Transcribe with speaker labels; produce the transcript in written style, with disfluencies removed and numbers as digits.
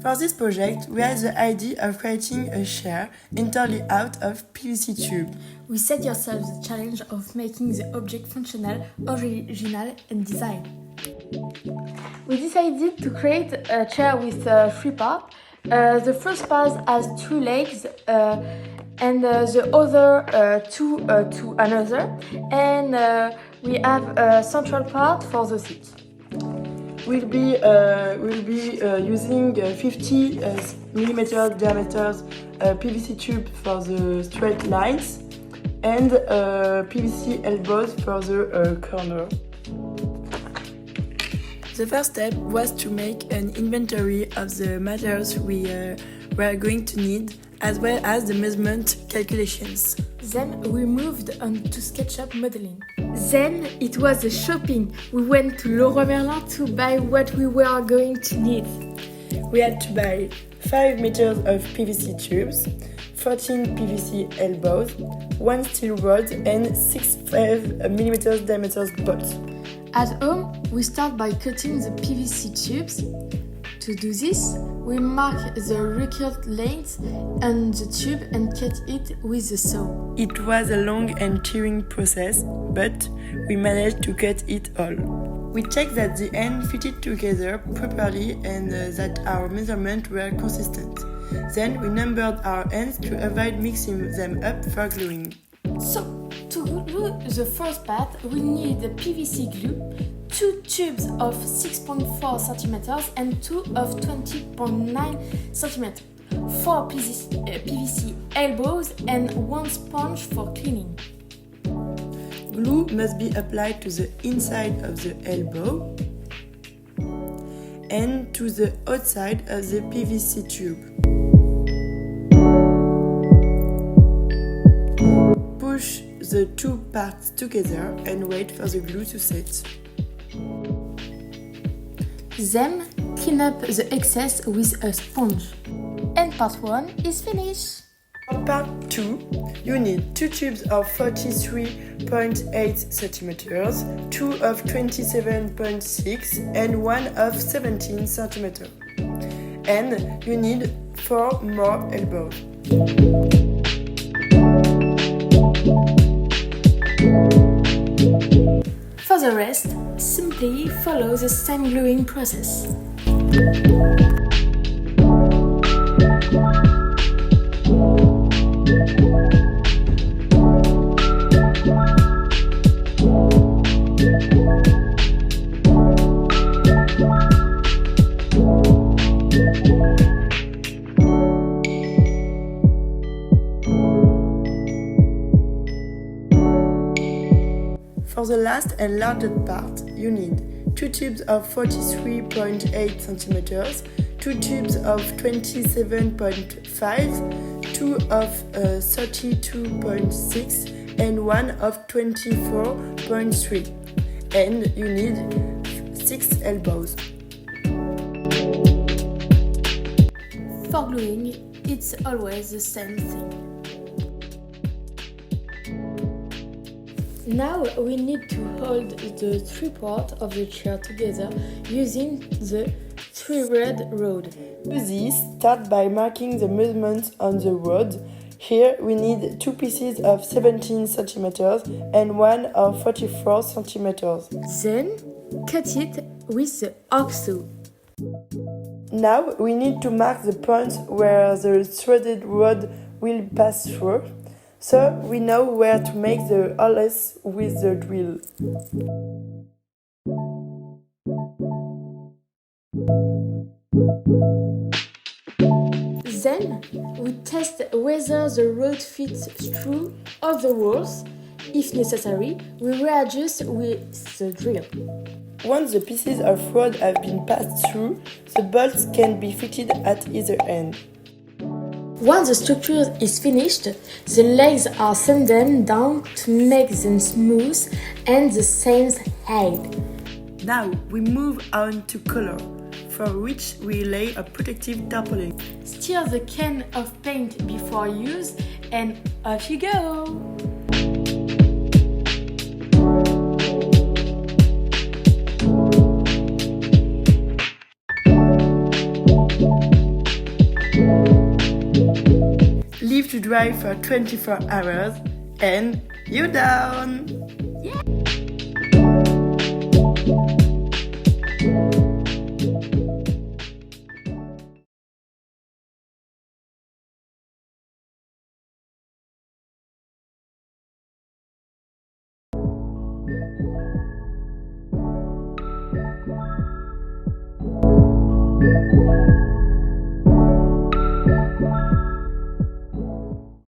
Speaker 1: For this project, we had the idea of creating a chair entirely out of PVC tube.
Speaker 2: We set ourselves the challenge of making the object functional, original and design. We decided to create a chair with 3 parts. The first part has 2 legs and the other 2 to another, and we have a central part for the seat.
Speaker 1: We'll be using 50 millimeter diameter PVC tube for the straight lines and PVC elbows for the corner. The first step was to make an inventory of the materials we were going to need, as well as the measurement calculations.
Speaker 2: Then we moved on to SketchUp modeling. Then it was the shopping. We went to Leroy Merlin to buy what we were going to need.
Speaker 1: We had to buy 5 meters of PVC tubes, 14 PVC elbows, 1 steel rod and 6 5mm diameter bolts.
Speaker 2: At home, we start by cutting the PVC tubes. To do this, we mark the required length on the tube and cut it with the saw.
Speaker 1: It was a long and tiring process, but we managed to cut it all. We checked that the ends fitted together properly and that our measurements were consistent. Then we numbered our ends to avoid mixing them up for gluing.
Speaker 2: So, to glue the first part, we need the PVC glue, 2 tubes of 6.4 cm and 2 of 20.9 cm, 4 PVC elbows and 1 sponge for cleaning.
Speaker 1: Glue must be applied to the inside of the elbow and to the outside of the PVC tube. Push the 2 parts together and wait for the glue to set.
Speaker 2: Then clean up the excess with a sponge. And part 1 is finished.
Speaker 1: For part 2, you need 2 tubes of 43.8 centimeters, 2 of 27.6 and 1 of 17 centimeters. And you need 4 more elbows.
Speaker 2: For the rest, simply follow the same gluing process.
Speaker 1: For the last and largest part, you need 2 tubes of 43.8 centimeters, 2 tubes of 27.5, 2 of 32.6 and 1 of 24.3. And you need 6 elbows.
Speaker 2: For gluing, it's always the same thing. Now we need to hold the 3 parts of the chair together using the 3-red rod.
Speaker 1: To do this, start by marking the measurements on the rod. Here we need 2 pieces of 17 centimeters and 1 of 44 centimeters.
Speaker 2: Then cut it with the hacksaw.
Speaker 1: Now we need to mark the points where the threaded rod will pass through, so we know where to make the holes with the drill.
Speaker 2: Then we test whether the rod fits through all the holes. If necessary, we readjust with the drill.
Speaker 1: Once the pieces of rod have been passed through, the bolts can be fitted at either end.
Speaker 2: Once the structure is finished, the legs are sanded down to make them smooth and the same height.
Speaker 1: Now we move on to color, for which we lay a protective tarpaulin.
Speaker 2: Stir the can of paint before use and off you go!
Speaker 1: if to drive for 24 hours, and you down!